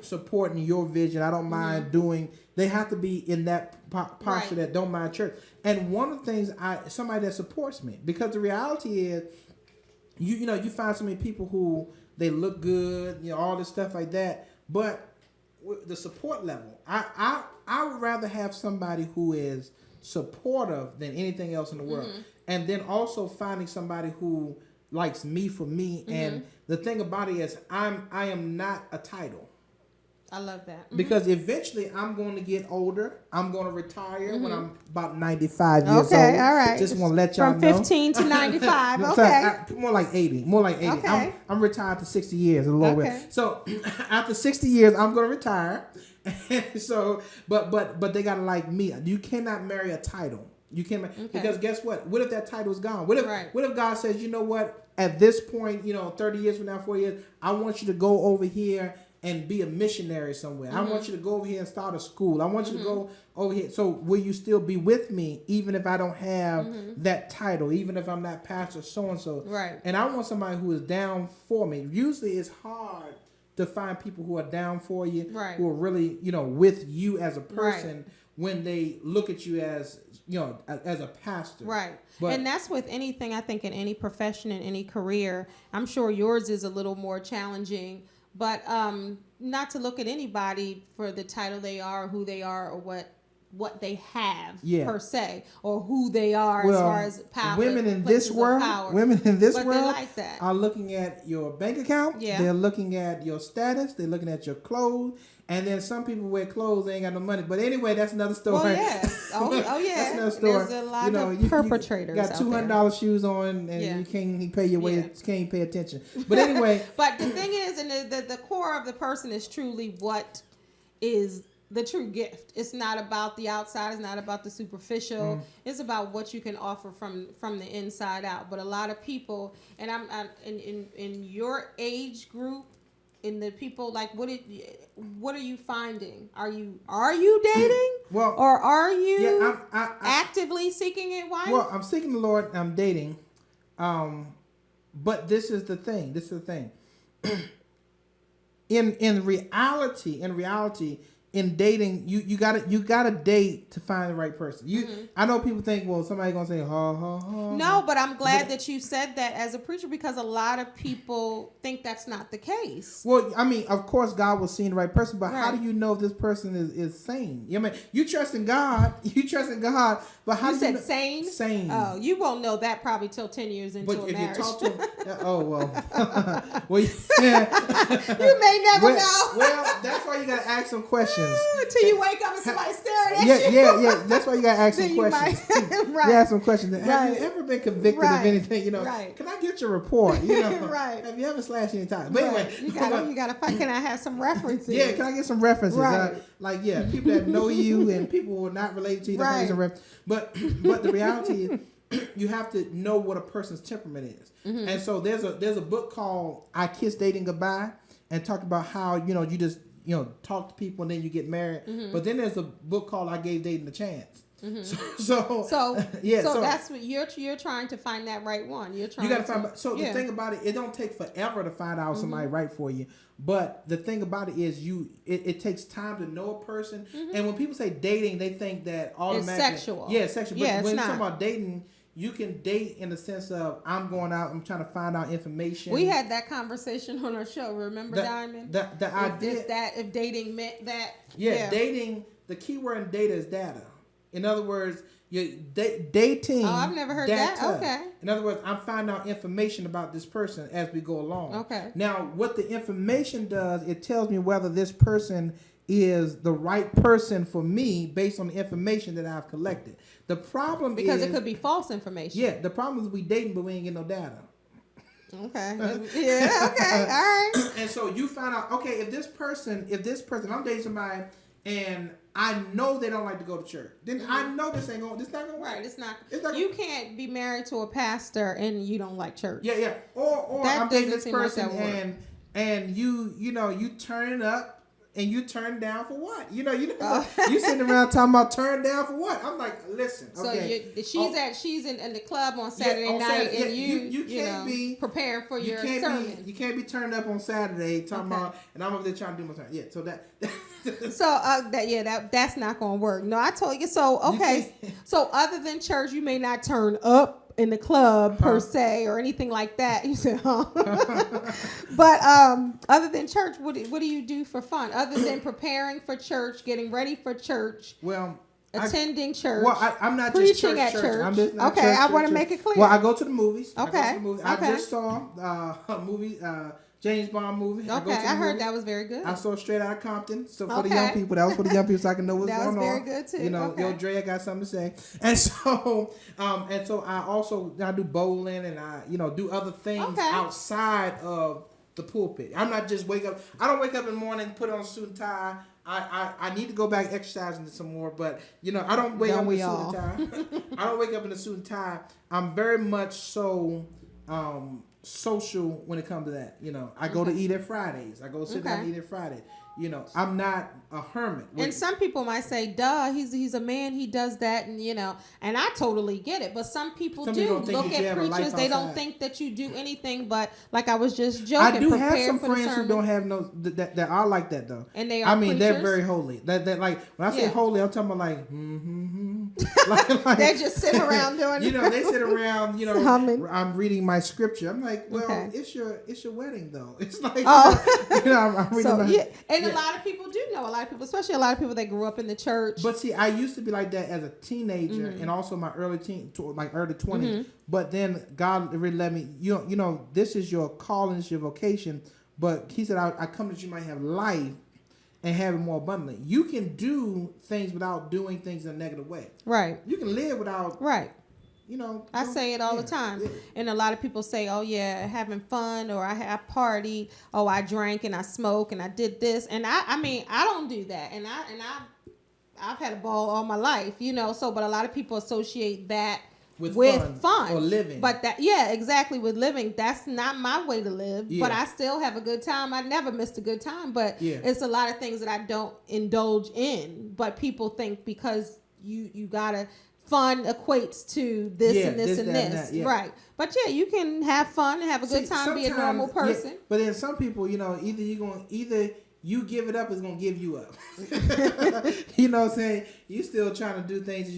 supporting your vision. I don't mind mm-hmm. doing. They have to be in that posture that don't mind church. And one of the things, somebody that supports me, because the reality is, you find so many people who they look good, all this stuff like that, but the support level, I would rather have somebody who is supportive than anything else in the world, mm-hmm. and then also finding somebody who likes me for me. Mm-hmm. And the thing about it is, I am not a title. I love that. Mm-hmm. Because eventually I'm going to get older. I'm going to retire mm-hmm. when I'm about 95 years old. Okay, all right. Just want to let y'all know. From 15 to 95. Okay. More like 80. Okay. I'm retired to 60 years. A little okay. bit. So after 60 years, I'm going to retire. So, but they got to like me. You cannot marry a title. You can't because guess what? What if that title is gone? What if God says, you know what? At this point, 30 years from now, 40 years, I want you to go over here and be a missionary somewhere. Mm-hmm. I want you to go over here and start a school. I want you mm-hmm. to go over here. So will you still be with me even if I don't have mm-hmm. that title, even if I'm not pastor so-and-so? Right. And I want somebody who is down for me. Usually it's hard to find people who are down for you, who are really, with you as a person when they look at you as, as a pastor. Right. And that's with anything, I think, in any profession, in any career. I'm sure yours is a little more challenging. But not to look at anybody for the title they are, or who they are, or what what they have Yeah. per se, or who they are as far as power. Women in this world, But they like that. are looking at your bank account. Yeah. They're looking at your status. They're looking at your clothes. And then some people wear clothes, they ain't got no money. But anyway, that's another story. Well, yeah. Oh yeah. That's another story. There's a lot of perpetrators. You got $200 shoes on, and you can't pay your way. Yeah. You can't pay attention. But anyway, but the thing is, and the core of the person is truly what is the true gift. It's not about the outside. It's not about the superficial. It's about what you can offer from the inside out. But a lot of people, and I'm in your age group, in the people, like, what are you finding? Are you dating? Well, or are you I actively seeking a wife? Well, I'm seeking the Lord. I'm dating, but this is the thing. In reality, in dating, you gotta date to find the right person. I know people think, well, somebody gonna say, ha ha ha. No, but I'm glad that you said that as a preacher, because a lot of people think that's not the case. Well, I mean, of course, God will see the right person, but how do you know if this person is sane? I mean, you trust in God, but how you do you said sane? Sane. Oh, you won't know that probably till 10 years into a marriage. But if you talk to him, well, well, you may never know. Well, that's why you gotta ask some questions. Until you wake up and somebody's staring at you. Yeah. That's why you gotta ask some questions. Right. You ask some questions. Have you ever been convicted of anything? You know, can I get your report? You know, right. Have you ever slashed any time? But anyway, you gotta find. Can I have some references? Yeah, can I get some references? Right. People that know you and people who are not related to you. Right. But the reality is, you have to know what a person's temperament is. And so there's a book called I Kiss Dating Goodbye, and talk about how you just talk to people and then you get married. But then there's a book called I Gave Dating a Chance. So that's what you're trying to find, that right one. You're trying. You got to find. So the thing about it don't take forever to find out somebody right for you. But the thing about it is, it takes time to know a person. And when people say dating, they think that automatically it's sexual. Yeah, sexual. But when you're talking about dating, you can date in the sense of I'm going out, I'm trying to find out information. We had that conversation on our show. Remember, Diamond? The idea if dating meant that. Yeah, dating. The key word in data is data. In other words, you're dating. Oh, I've never heard that. Okay. In other words, I'm finding out information about this person as we go along. Okay. Now, what the information does, it tells me whether this person is the right person for me based on the information that I've collected. The problem because it could be false information. Yeah, the problem is we dating, but we ain't getting no data. Okay. Yeah. Okay. All right. And so you find out, okay, if this person, I'm dating somebody and I know they don't like to go to church, then I know this not gonna work. Right. It's not. You can't be married to a pastor and you don't like church. Yeah. Or I'm dating this person and you turn it up. And you turn down for what? You sitting around talking about turn down for what? I'm like, listen. Okay. So she's in the club on Saturday night, and you can't be preparing for your sermon. You can't be turned up on Saturday talking about, and I'm over there trying to do my turn. Yeah. So that's not gonna work. No, I told you. So okay. So other than church, you may not turn up in the club per se or anything like that. You said, huh? But other than church, what do you do for fun? Other than preparing for church, getting ready for church, attending church. Well, I'm not preaching just church. at church. I'm just not okay, church, I want to church. make it clear. Well, I go to the movies. Okay. I just saw a movie, James Bond movie. Okay, I heard that was very good. I saw Straight Outta Compton. So for the young people, that was for the young people, so I can know what's going on. That was very good too. Yo, Dre, I got something to say. And so I do bowling and I do other things outside of the pulpit. I'm not just I don't wake up in the morning, put on a suit and tie. I need to go back exercising some more, but I don't wake up in a suit and tie. I don't wake up in a suit and tie. I'm very much so social when it comes to that. I go to eat at Fridays. I go sit down and eat at Fridays. I'm not a hermit. And some people might say, duh, he's a man, he does that, and and I totally get it. But some people do look at preachers, they don't think that you do anything but, like I was just joking. I do have some friends who don't have no that are like that though. And they are preachers? They're very holy. That like when I say holy, I'm talking about like They just sit around doing you know, they sit around, humming. I'm reading my scripture. I'm like, well, Okay. it's your wedding though. It's like, Oh. I'm reading So, my, yeah. And a lot of people do know. A lot of people, especially a lot of people that grew up in the church. But see, I used to be like that as a teenager and also my early 20s. But then God really let me, you know, this is your calling, this is your vocation. But he said, I come that you might have life and have it more abundantly. You can do things without doing things in a negative way. Right. You can live without, right. I say it all the time. Yeah. And a lot of people say, oh, yeah, having fun, or I partied, oh, I drank and I smoked and I did this. And I mean, I don't do that. And I've had a ball all my life, but a lot of people associate that with fun or living. But exactly, with living. That's not my way to live. Yeah. But I still have a good time. I never missed a good time. But it's a lot of things that I don't indulge in. But people think because you gotta, fun equates to this and this and this. And that, right. But you can have fun and have a good time, be a normal person. Yeah, but then some people, either you give it up, it's gonna give you up. You know what I'm saying? You still trying to do things,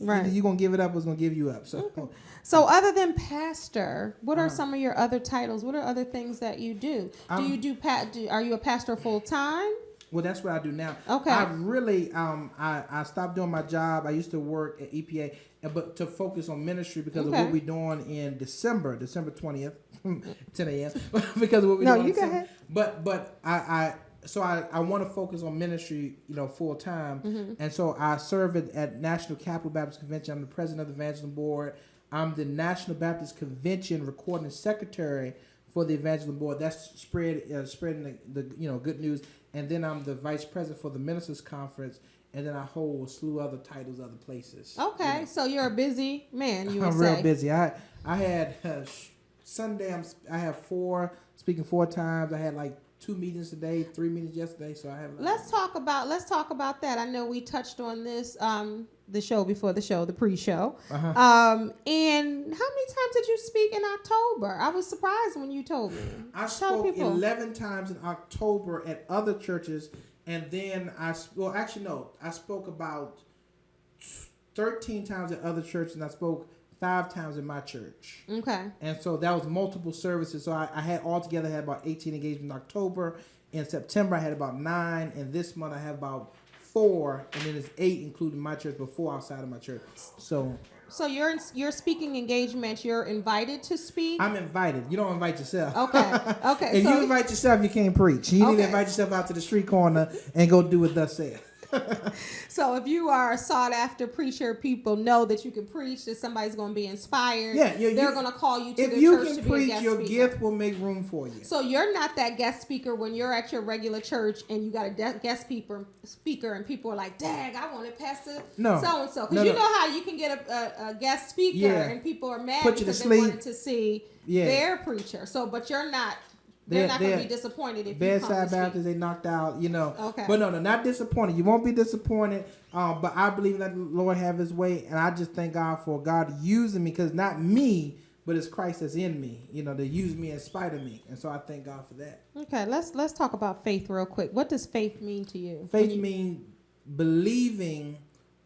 right. You're gonna give it up, it's gonna give you up. So So other than pastor, what are some of your other titles? What are other things that you do? Are you a pastor full time? Well, that's what I do now. Okay. I really, I stopped doing my job. I used to work at EPA, but to focus on ministry because of what we're doing in December 20th, 10 a.m. because of what we're doing. No, you go ahead. But I want to focus on ministry, full time. And so I serve at National Capital Baptist Convention. I'm the president of the Evangelism Board. I'm the National Baptist Convention recording secretary for the Evangelism Board. That's spreading the good news. And then I'm the vice president for the Ministers Conference, and then I hold a slew of other titles other places. Okay, so you're a busy man, you would I'm say. real busy. I had Sunday, I have speaking 4 times. I had like 2 meetings today, 3 meetings yesterday, so I have Let's talk about that. I know we touched on this the show before the show, the pre-show. And how many times did you speak in October? I was surprised when you told me. I spoke 11 times in October at other churches, and then I spoke about 13 times at other churches, and I spoke 5 times in my church. Okay. And so that was multiple services. So I had altogether had about 18 engagements in October. In September I had about 9, and this month I have about 4, and then it's 8 including my church, but 4 outside of my church. So your speaking engagements, you're invited to speak? I'm invited. You don't invite yourself. Okay. If you invite yourself, you can't preach. You need to invite yourself out to the street corner and go do what thus said. So if you are a sought after preacher, people know that you can preach, that somebody's going to be inspired. Yeah, they're going to call you to their church to be a guest speaker. If you can preach, your gift will make room for you. So you're not that guest speaker when you're at your regular church and you got a guest speaker and people are like, dang, I wanted Pastor so-and-so. Because you know how you can get a guest speaker and people are mad because they wanted to see their preacher. So, but you're not. They're not going to be disappointed if you come Bedside Baptist, they knocked out, Okay. But no, not disappointed. You won't be disappointed. But I believe that the Lord have his way. And I just thank God for God using me, because not me, but it's Christ that's in me, to use me in spite of me. And so I thank God for that. Okay, let's talk about faith real quick. What does faith mean to you? Faith means believing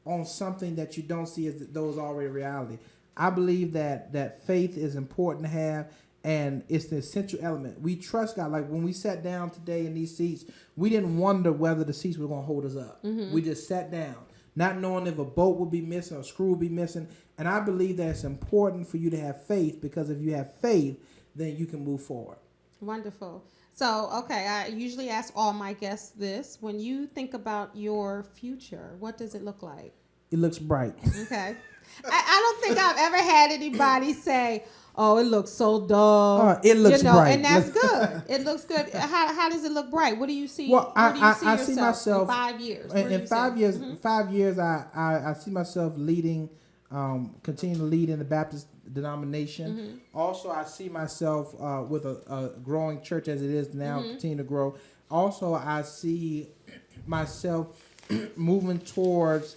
on something that you don't see as though it's already reality. I believe that faith is important to have. And it's the essential element. We trust God. Like when we sat down today in these seats, we didn't wonder whether the seats were going to hold us up. Mm-hmm. We just sat down, not knowing if a bolt would be missing or a screw would be missing. And I believe that it's important for you to have faith, because if you have faith, then you can move forward. Wonderful. So, okay, I usually ask all my guests this. When you think about your future, what does it look like? It looks bright. Okay. I don't think I've ever had anybody say, oh, it looks so dull. It looks bright. And that's good. It looks good. How does it look bright? What do you see? Well, I see myself in 5 years. In 5 years, mm-hmm. 5 years, I see myself leading, continue to lead in the Baptist denomination. Mm-hmm. Also, I see myself with a growing church as it is now, mm-hmm. continue to grow. Also, I see myself moving towards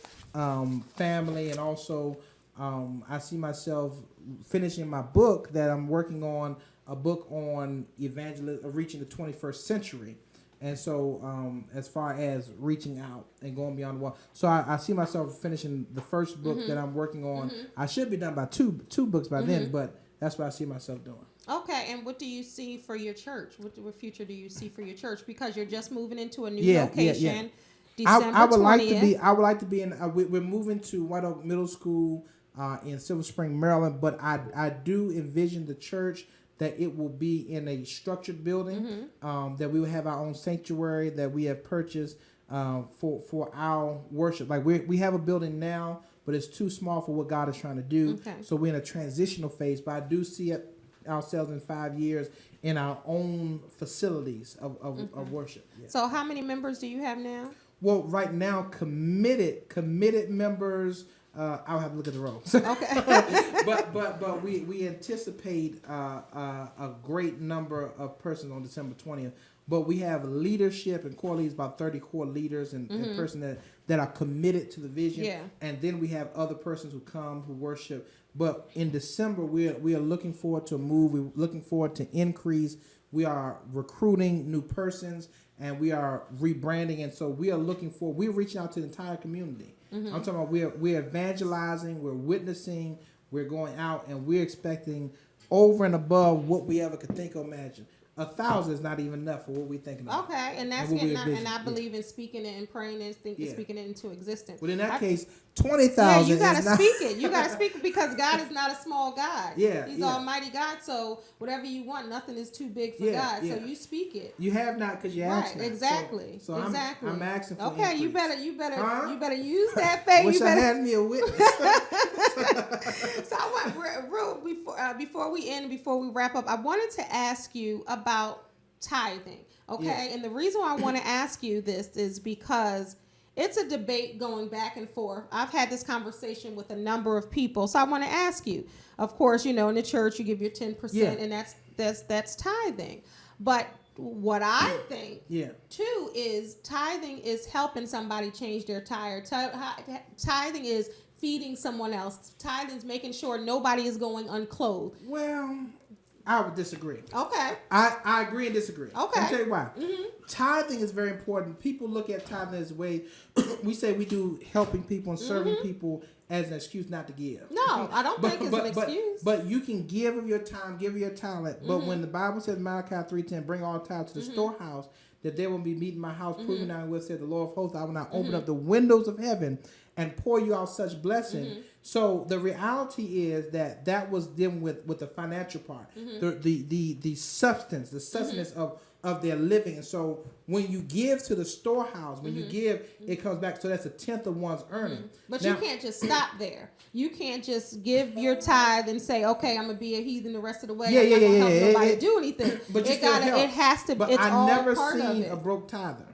family, and also I see myself finishing my book that I'm working on, a book on evangelism, reaching the 21st century. And so, as far as reaching out and going beyond the wall, so I see myself finishing the first book that I'm working on. I should be done by two books by then, but that's what I see myself doing. Okay, and what do you see for your church? What future do you see for your church? Because you're just moving into a new location. December I would 20th. like to be in. We're moving to White Oak Middle School in Silver Spring, Maryland. But I do envision the church that it will be in a structured building. That we will have our own sanctuary that we have purchased for our worship. Like we have a building now, but it's too small for what God is trying to do. Okay. So we're in a transitional phase. But I do see ourselves in 5 years in our own facilities of worship. Yeah. So how many members do you have now? Well, right now, committed members. I'll have to look at the rolls. Okay. but we anticipate a great number of persons on December 20th. But we have leadership and core leaders, about 30 core leaders and persons that are committed to the vision. Yeah. And then we have other persons who come who worship. But in December, we are looking forward to a move. We're looking forward to increase. We are recruiting new persons. And we are rebranding, and so we're reaching out to the entire community. I'm talking about we're evangelizing, we're witnessing, we're going out, and we're expecting over and above what we ever could think or imagine. 1,000 is not even enough for what we're thinking about. Okay, and that's and I believe in speaking it and praying and speaking it into existence. But in that case, 20,000. Yeah, you gotta speak it. You gotta speak it because God is not a small God. Yeah, He's Almighty God. So whatever you want, nothing is too big for God. Yeah. So you speak it. You have not because you asked not. Exactly. So exactly. I'm asking for okay. increase. You better use that faith. Wish I had me a witness. So I want before we wrap up, I wanted to ask you about tithing. Okay, Yeah. and the reason why I want to ask you this is because it's a debate going back and forth. I've had this conversation with a number of people, so I want to ask you. Of course, in the church you give your 10%, and that's tithing. But what I think too is tithing is helping somebody change their tire. Tithing is feeding someone else. Tithing is making sure nobody is going unclothed. Well, I would disagree. Okay. I agree and disagree. Okay. I'll tell you why. Tithing is very important. People look at tithing as a way, we say we do helping people and serving people as an excuse not to give. No, I don't think it's an excuse. But you can give of your time, give of your talent. But when the Bible says Malachi 3:10, bring all tithes to the storehouse, that there will be meat in my house, proving I will, said the Lord of hosts, I will not open up the windows of heaven and pour you out such blessing. So the reality is that was dealing with the financial part, the substance, the sustenance of their living. And so when you give to the storehouse, when you give, it comes back. So that's a tenth of one's earning. But now, you can't just stop there. You can't just give your tithe and say, okay, I'm gonna be a heathen the rest of the way. I'm not gonna help nobody do anything. But it has to. But it's I all never part of seen it. a broke tither.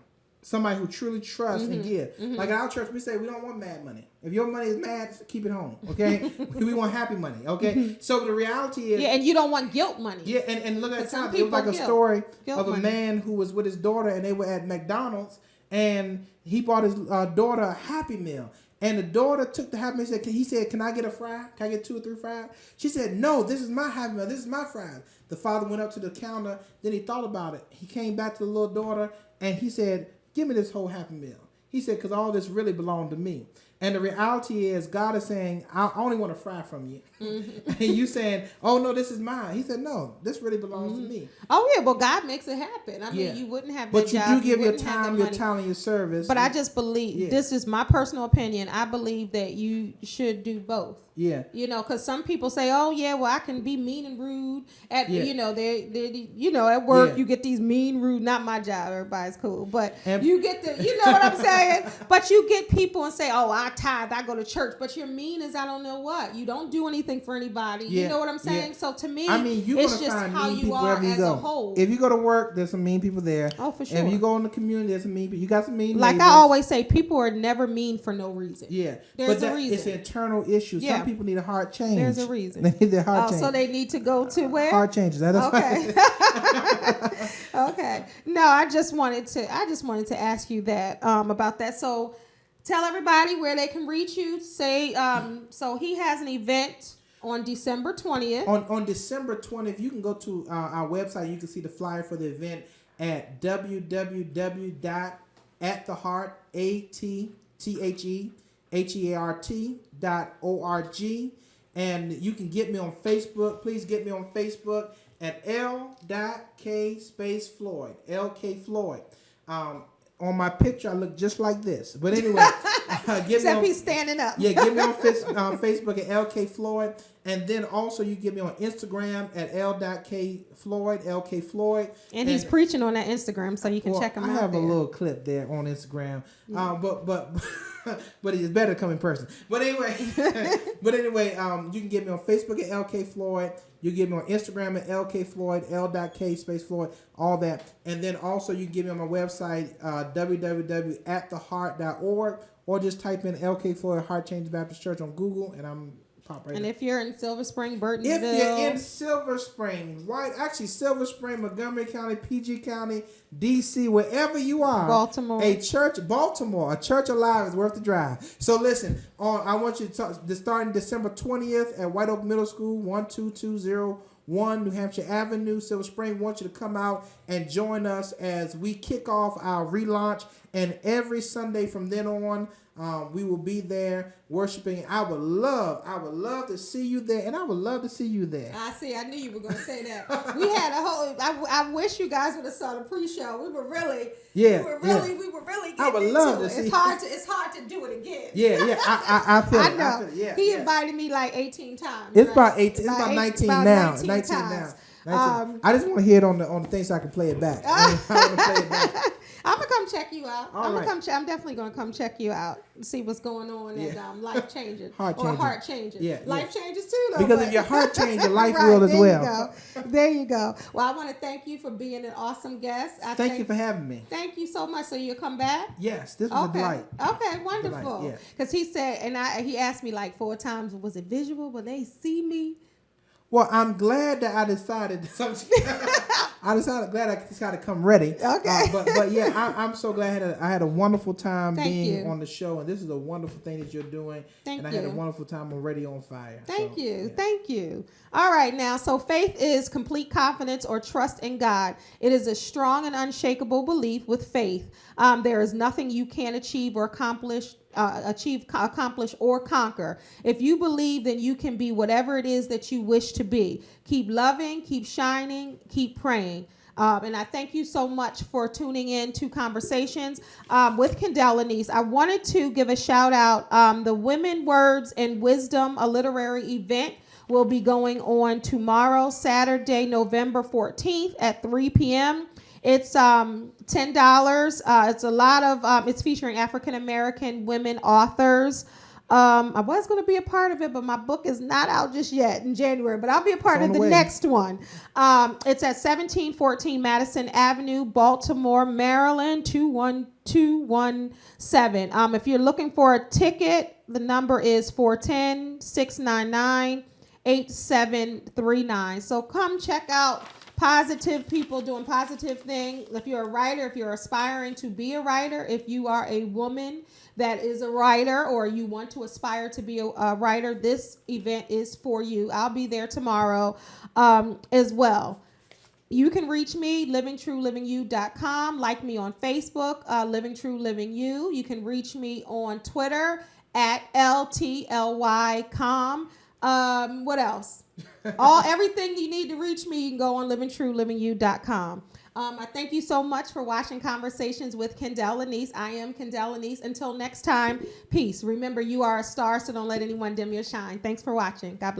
Somebody who truly trusts and give. Like in our church, we say we don't want mad money. If your money is mad, keep it home. Okay, we want happy money. Okay, so the reality is, and you don't want guilt money. Yeah, and look at time. It was like a story of a man who was with his daughter, and they were at McDonald's, and he bought his daughter a Happy Meal. And the daughter took the Happy Meal. He said, "Can I get a fry? Can I get 2 or 3 fries?" She said, "No, this is my Happy Meal. This is my fries." The father went up to the counter. Then he thought about it. He came back to the little daughter, and he said, "Give me this whole Happy Meal." He said, "Because all this really belonged to me." And the reality is, God is saying, "I only want a fry from you." And you saying, "Oh no, this is mine." He said, "No, this really belongs to me." Oh yeah, well God makes it happen. I mean, you wouldn't have. But you job, do give your time, your talent, your service. But I just believe this is my personal opinion. I believe that you should do both. Yeah. Because some people say, "Oh yeah, well I can be mean and rude at they at work you get these mean, rude." Not my job. Everybody's cool, but you get the what I'm saying. But you get people and say, "Oh, I tithe, I go to church," but you're mean as I don't know what. You don't do anything for anybody. You know what I'm saying? So to me, it's just how you are as a whole. If you go to work, there's some mean people there. Oh, for sure. If you go in the community, there's some mean people. You got some mean Like neighbors. I always say, people are never mean for no reason. Yeah. There's a reason. It's an internal issue. Yeah. Some people need a heart change. There's a reason. They need their heart change. So they need to go to where? Heart changes. That is okay. Okay. No, I just wanted to ask you that about that. So tell everybody where they can reach you. Say so he has an event on December 20th. On December 20th, you can go to our website. You can see the flyer for the event. at www.attheheart.org. And you can get me on Facebook. Please get me on Facebook at L.K. space Floyd. L.K. Floyd. On my picture, I look just like this. But anyway, except he's standing up. Yeah, get me on Facebook at LK Floyd. And then also you get me on Instagram at L.K. Floyd, LK Floyd. And he's preaching on that Instagram, so you can check him out. I have there. a little clip there on Instagram. Yeah. But it's better to come in person. But anyway, you can get me on Facebook at LK Floyd. You get me on Instagram at LK Floyd, L.K. space Floyd, all that. And then also you can get me on my website, www.attheheart.org, or just type in LK Floyd Heart Change Baptist Church on Google, and I'm pop right. And up. If you're in Silver Spring, Burtonsville. If you're in Silver Spring, Silver Spring, Montgomery County, PG County, DC, wherever you are. Baltimore. A church alive is worth the drive. So listen, I want you to start December 20th at White Oak Middle School, 12201 New Hampshire Avenue, Silver Spring. Want you to come out and join us as we kick off our relaunch. And every Sunday from then on, we will be there worshiping. I would love to see you there, and I would love to see you there. I knew you were going to say that. We had a whole. I wish you guys would have saw the pre-show. We were really. Yeah. We were really. I would love to see. It's hard to do it again. Yeah. I feel. I know. He invited me like 18 times. It's about 18. It's about 19 now. 19 now. I just want to hear it on the thing so I can play it back. I want to play it back. I'm gonna come check you out. I'm definitely gonna come check you out. See what's going on at Life Changes. Heart Changes. Yeah. Life Changes too, though. Because if your heart changes, your life will as well. There you go. Well, I want to thank you for being an awesome guest. Thank you for having me. Thank you so much. So you'll come back? Yes, this was a delight. Okay, wonderful. Because he said, and he asked me like 4 times, was it visual? Will they see me? Well, I'm glad that I decided. Glad I decided to come ready. Okay. But yeah, I'm so glad I had a wonderful time being on the show, and this is a wonderful thing that you're doing. Thank you. I had a wonderful time on Radio on Fire. Thank you. All right, now, so faith is complete confidence or trust in God. It is a strong and unshakable belief with faith. There is nothing you can't achieve or accomplish or conquer. If you believe, then you can be whatever it is that you wish to be. Keep loving, keep shining, keep praying. And I thank you so much for tuning in to Conversations with Kendell Anise. I wanted to give a shout out. The Women, Words, and Wisdom, a literary event, will be going on tomorrow, Saturday, November 14th at 3 p.m. It's $10. It's a lot of, it's featuring African-American women authors. I was going to be a part of it, but my book is not out just yet in January, but I'll be a part of the next one. It's at 1714 Madison Avenue, Baltimore, Maryland, 21217. If you're looking for a ticket, the number is 410-699-8739. So come check out positive people doing positive things. If you're a writer, if you're aspiring to be a writer, if you are a woman that is a writer or you want to aspire to be a writer, this event is for you. I'll be there tomorrow as well. You can reach me, livingtruelivingyou.com. Like me on Facebook, Living True Living You. You can reach me on Twitter at LTLYcom. What else? Everything you need to reach me, you can go on livingtruelivingyou.com. I thank you so much for watching Conversations with Kendell Anise. I am Kendell Anise. Until next time, peace. Remember, you are a star, so don't let anyone dim your shine. Thanks for watching. God bless.